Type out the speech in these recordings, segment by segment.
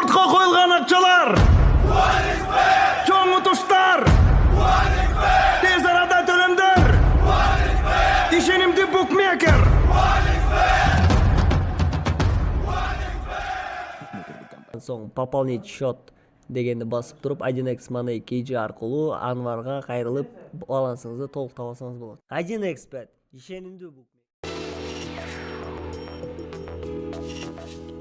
Спортқа қойылған ақшалар, чоң ұтыштар, тез арада төлемдер, ишенимді букмекер. Соң пополнить счет дегенді басып тұрып 1x Money KG арқылы Анварға қайрылып балансыңызды толық табасаңыз болады. 1x Bet ишенимді букмекер.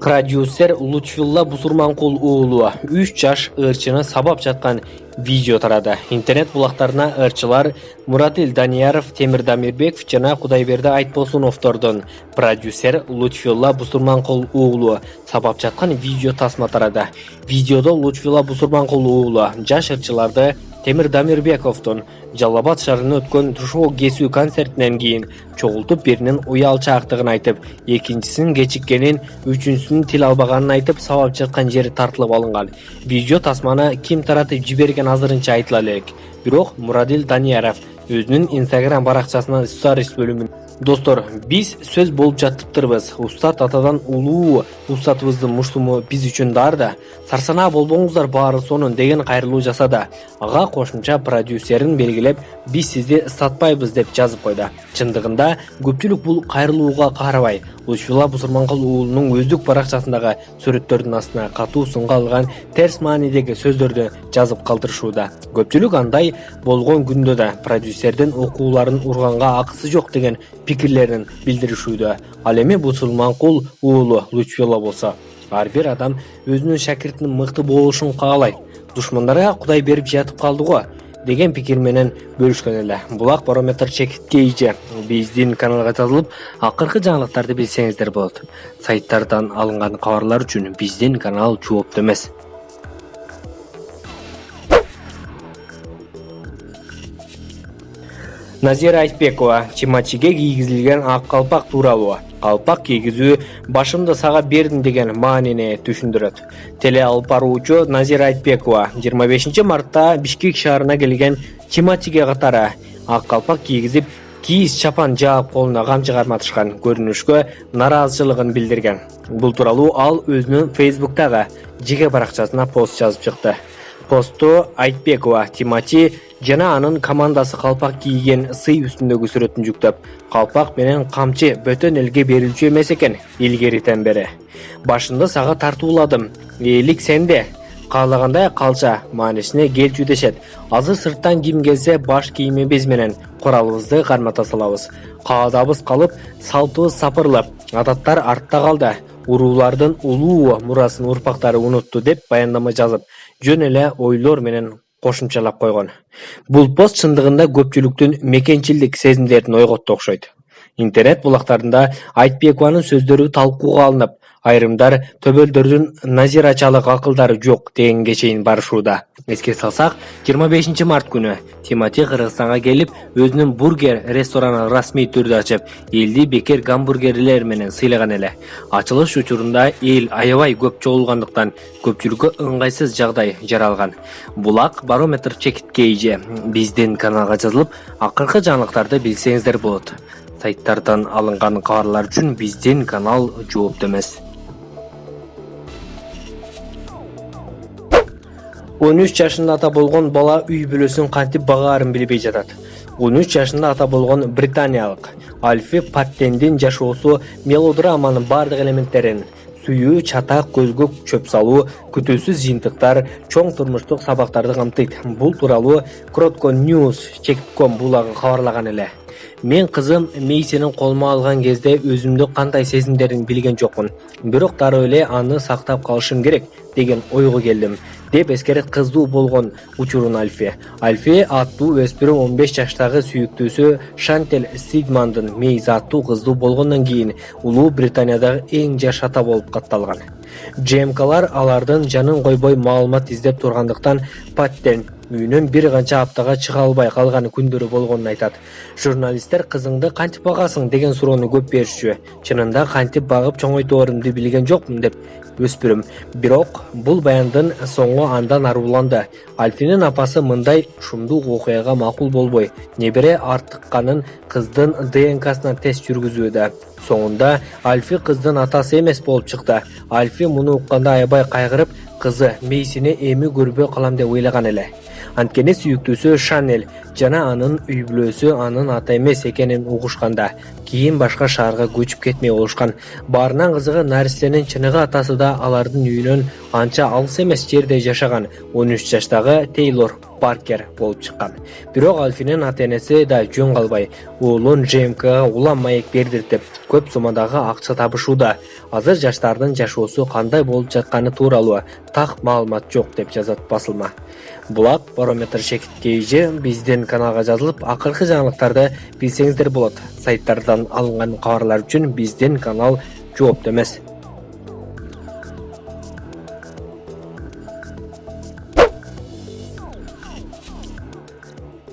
Продюсер Лутфулла Бусурманкул уулу 3 жаш ырчыны сабап жаткан видео тарады. Интернет булактарына ырчылар Муратил Данияров, Темир Дамирбеков жана Кудайберди Айтбосуновдордун продюсер Лутфулла Бусурманкул уулу сабап жаткан видео тасма тарады. Видеодо Лутфулла Бусурманкул уулу жаш ырчыларды Темир Дамирбековдун Жалал-Абад шаарында өткөн тушоо кесүү концертинен кийин чогултуп биринин уялчаактыгын айтып, экинчисинин кечиккенин, үчүнчүсүнүн тил албаганын айтып сабап жаткан жери тартылып алынган. Видео тасманы ким таратып жиберген азырынча айтыла элек. Бирок Муратил Данияров өзүнүн Instagram баракчасына сторис бөлүмүн Достор, биз сөз болуп жатыптырбыз. Устат атадан улуу устатыбыздын муштуму биз үчүн дарда. Сарсанаа болбоңуздар баары сонун деген кайрылуу жасады. Ага кошумча продюсерин белгилеп, биз сизди сатпайбыз деп жазып койду. Чындыгында көпчүлүк бул кайрылууга карабай, Лутфулла Бусурманкул уулунун өздүк баракчасындагы сүрөттөрдүн астына катуу сынга алган терс маанидеги сөздөрдү жазып калтырышууда. Көпчүлүк андай болгон күндө да продюсердин окууларын урганга акысы жок деген пикирлерин билдиришүүдө. Ал эми Бусурманкул уулу Лутфулла болсо, ар бир адам өзүнүн шакиртинин мыкты болушун каалайт. Душмандарга Кудай берип жатып калды го деген пикир менен бөлүшкөн эле. Булак барометр чекиткейже биздин каналга жазылып, акыркы жаңылыктарды билсеңиздер болот. Сайттардан алынган кабарлар үчүн биздин канал жоопту эмес. Назира Айтбекова Чимачиге кийгизилген ак калпак тууралуу. Калпак кийгизүү башымды сага бердим деген маанини түшүндүрөт. Теле алып баруучу Назира Айтбекова 25 мартта Бишкек шаарына келген Чимачиге катары ак калпак кийгизип, кийиз чапан жаап колуна камчы карматышкан көрүнүшкө нараазычылыгын билдирген. Бул тууралуу ал өзүнүн Facebook'тагы жеке баракчасына пост жазып чыкты. Посту Айтбекова Тимати жана анын командасы калпак кийген сый үстүндөгү сүрөтүн жүктөп, калпак менен камчы бөтөн элге берилчү эмес экен илгеритен бери. Башында сага тартууладым, элик сенде, каалагандай калча маанисине келчү дешет. Азыр сырттан ким келсе баш кийимибиз менен куралыбызды кармата салабыз. Каадабыз калып, салтыбыз сапырылып, адаттар артта калды. Уруулардын улуу мурасын урпактары унутту деп баяндама жазып, жөн эле ойлор менен кошумчалап койгон. Бул пост чындыгында көпчүлүктүн мекенчилдик сезимдерин ойготту окшойт. Интернет булактарында Айтбекованын сөздөрү талкууга алынып, айрымдар төбөлдөрдүн назирачалык акылдары жок дегенге чейин барышууда. Эске салсак, 25 март күнү Тимати Кыргызстанга келип, өзүнүн бургер ресторанын расмий түрдө ачып, элди бекер гамбургерлер менен сыйлаган эле. Ачылыш учурунда эл аябай көп чогулгандыктан көпчүлүккө ыңгайсыз жагдай жаралган. Булак барометр чекиткейже биздин каналга жазылып, акыркы жаңылыктарды билсеңиздер болот. Сайттардан алынган кабарлар үчүн биздин канал жоопту эмес. 13 жашында ата болгон бала үй бүлөсүн кантип багаарын билбей жатат. 13 жашында ата болгон британиялык Альфи Паттендин жашоосу мелодраманын бардык элементтерин сүйүү, чатак, көзгөк, чөп салуу, күтүүсүз жыйынтыктар, чоң турмуштук сабактарды камтыйт. Бул тууралуу Кротко News чек.com булагы кабарлаган эле. Мен кызым мейсенин колума алган кезде өзүмдү кандай сезимдерин билген жокмун. Бирок дароо эле аны сактап калышым керек деген ойго келдим, деп эскерет кыздуу болгон учурун Альфи. Альфи аттуу өспүрүм 15 жаштагы сүйүктүүсү Шантел Стидмандын мейз аттуу кыздуу болгондон кийин Улуу Британиядагы эң жаш ата болуп катталган. ЖМКлар алардын жанын койбой маалымат издеп тургандыктан Паттен үйүнөн бир канча аптага чыга албай калган күндөрү болгонун айтат. Журналисттер кызыңды кантип багасың деген суроону көп беришчү. Чынында кантип багып чоңойтоорумду билген жокмун деп өспүрүм. Бирок бул баяндын соңу андан аруланды. Альфинин апасы мындай шумдуу окуяга макул болбой, небере артыкканын кыздын ДНКсына тест жүргүзүүдө. Соңунда Альфи кыздын атасы эмес болуп чыкты. Альфи муну укканда аябай кайгырып, кызы мейсини эми көрбөй калам деп ойлаган эле. Анткени сүйүктүүсү Шанель жана анын үй бүлөсү анын ата эмес экенин угушканда кийин башка шаарга көчүп кетмей болушкан. Баарынан кызыгы наристенин чыныгы атасы да алардын үйүнөн анча алыс эмес жерде жашаган 13 жаштагы Тейлор Паркер болуп чыккан. Бирок Альфинин ата энеси да жөн калбай уулун ЖМКга улам маек бердиртип көп соммадагы акча табышууда. Азыр жаштардын жашоосу кандай болуп жатканы тууралуу так маалымат жок деп жазат басылма. Булак Барометр чекиткейи биздин каналга жазылып, акыркы жаңылыктарды билсеңиздер болот. Сайттардан алынган кабарлар үчүн биздин канал жоопту эмес.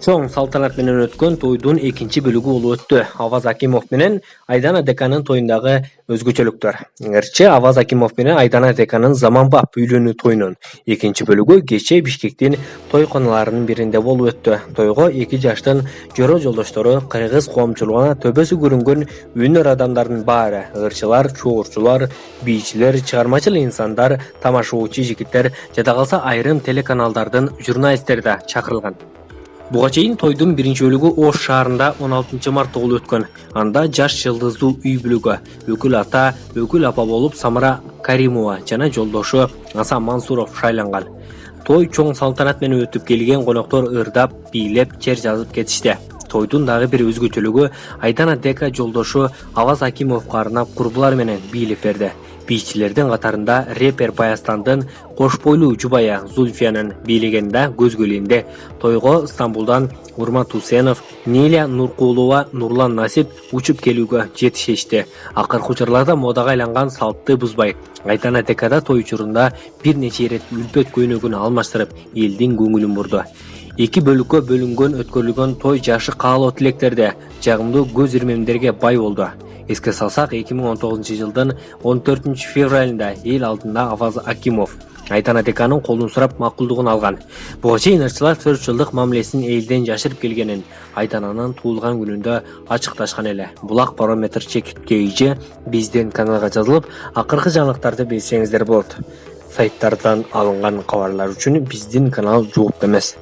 Чоң салтанат менен өткөн тойдун экинчи бөлүгү болуп өттү. Аваз Акимов менен Айдана Деканын тоюндагы өзгөчөлүктөр. Ырчы Аваз Акимов менен Айдана Деканын заманбап үйлөнүү тоюнун экинчи бөлүгү кече Бишкектин тойконаларынын биринде болуп өттү. Тойго 2 жаштын жөрө жолдоштору, кыргыз коомчулугуна төбөсү көрүнгөн өнөр адамдардын баары, ырчылар, чуурчулар, бийчилер, чыгармачыл инсандар, тамашачы жигиттер, жада калса айрым телеканалдардын журналисттери да чакырылган. Буга чейин тойдун биринчи бөлүгү Ош шаарында 16 мартта болуп өткөн. Анда жаш жылдыздуу үй бүлөгө өкүл ата, өкүл апа болуп Самара Каримова жана жолдошу Асан Мансуров шайланган. Той чоң салтанат менен өтүп келген коноктор ырдап, бийлеп, чер жазып кетишти. Тойдун дагы бир өзгөчөлүгү Айдана Дека жолдошу Аваз Акимовго арнап курбулар менен бийлеп берди. Бийчилердин катарында репер Баястандын кош бойлуу жубая Зульфиянын бийлегенде көзгөлүндө тойго Стамбулдан Урмат Усенов, Неля Нуркулова, Нурлан Насип учуп келүүгө жетишти. Акыркы учурларда модага айланган салтты бузбай Айдана Декада той учурунда бир нече ирет үлпөт көйнөгүн алмаштырып элдин көңүлүн бурду. 2 бөлүккө бөлүнгөн өткөрүлгөн той жашы каалоо тилектерде жагымдуу көз ирмемдерге бай болду. Эске салсак 2019-жылдын 14 февралында эл алдында Аваз Акимов Айдана Деканын колун сурап макулдугун алган. Буга чейин ырчылар 4 жылдык мамилесин элден жашырып келгенин Айдананын туулган күнүндө ачыкташкан эле. Булак Барометр чекиткейи биздин каналга жазылып, акыркы жаңылыктарды билсеңиздер болот. Сайттардан алынган кабарлар үчүн биздин канал жоопту эмес.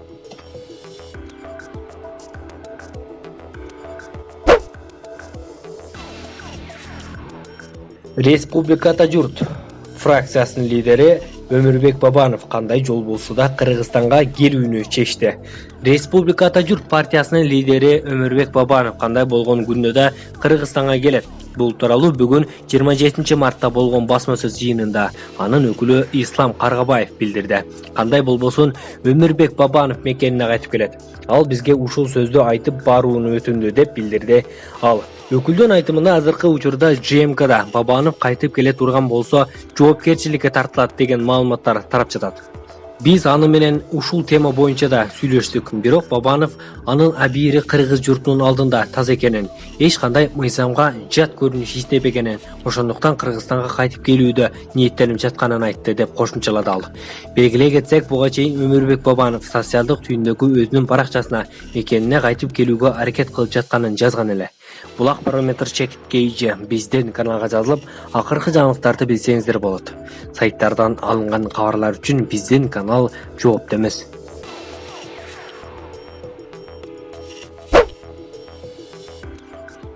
Республиката журт фракциясынын лидери Өмүрбек Бабанов кандай жол болсо да Кыргызстанга келүүнү чечти. Республиката журт партиясынын лидери Өмүрбек Бабанов кандай болгон күндө да Кыргызстанга келет. Бул тууралуу бүгүн 27 мартта болгон басма сөз жыйынында анын өкүлү Ислам Каргабаев билдирди. Кандай болбосун Өмүрбек Бабанов мекенине кайтып келет. Ал бизге ушул сөздү айтып барууну өтүндү деп билдирди ал. Өкүлдүн айтымында азыркы учурда ЖМКда Бабанов кайтып келе турган болсо жоопкерчиликке тартылат деген маалыматтар тарап жатат. Биз аны менен ушул тема боюнча да сүйлөштүк, бирок Бабанов анын абийири кыргыз журтунун алдында таза экенин, эч кандай мыйзамга жат көрүнүш издебегенин, ошондуктан Кыргызстанга кайтып келүүдө ниеттенип жатканын айтты деп кошумчалады ал. Белгилей кетсек, буга чейин Өмүрбек Бабанов социалдык түйүндөгү өзүнүн баракчасына мекенине кайтып келүүгө аракет кылып жатканын жазган эле. Булак Барометр чекиткейи биздин каналга жазылып, акыркы жаңылыктарды билсеңиздер болот. Сайттардан алынган кабарлар үчүн биздин канал жоопту эмес.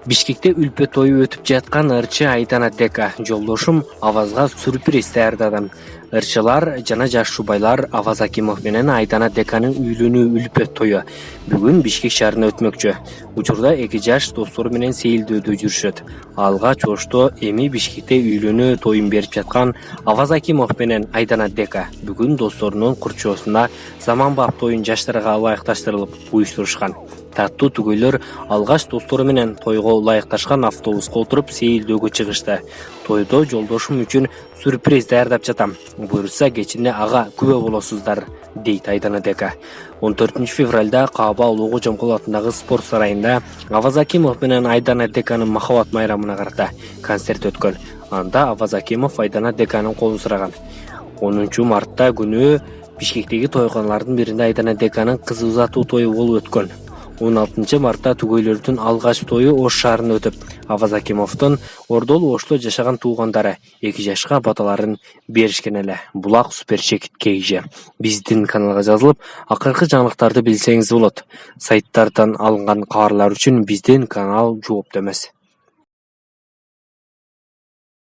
Бишкекте үлпөт тою өтүп жаткан ырчы Айдана Дека жолдошум Авазга сюрприз даярдадым. Ырчылар жана жаш жубайлар Аваз Акимов менен Айдана Деканын үйлөнүү үлпөт тою бүгүн Бишкек шаарында өтмөкчү. Учурда 2 жаш достору менен сейилдөөдө жүрүшөт. Алгач Ошто эми Бишкекте үйлөнүү тоюн берип жаткан Аваз Акимов менен Айдана Дека бүгүн досторунун курчоосунда заманбап тоюн жаштарга ылайыкташтырылып уюштурушкан. Таттуу түгөйлөр алгач достору менен тойго ылайыкташкан автобуска отуруп сейилдөөгө чыгышты. Тойдо жолдошум үчүн сюрприз даярдап жатам. Буюрса кечинде ага күбө болосуздар, дейт Айдана Дека. 14 февралда Кааба Улугу Жомкул атындагы спорт сарайында Аваз Акимов менен Айдана Деканын махабат майрамына карата концерт өткөн. Анда Аваз Акимов Айдана Деканын колун сураган. 10 мартта күнү Бишкектеги тойканалардын биринде Айдана Деканын кызы узатуу тою болуп өткөн. 16 мартта түгөйлөрдүн алгач тою Ош шаарында өтүп, Аваз Акимовдун Ордолу Ошто жашаган туугандары 2 жашка баталарын беришкен эле. Булак суперчекит KG. Биздин каналга жазылып, акыркы жаңылыктарды билсеңиз болот. Сайттардан алынган кабарлар үчүн биздин канал жоопту эмес.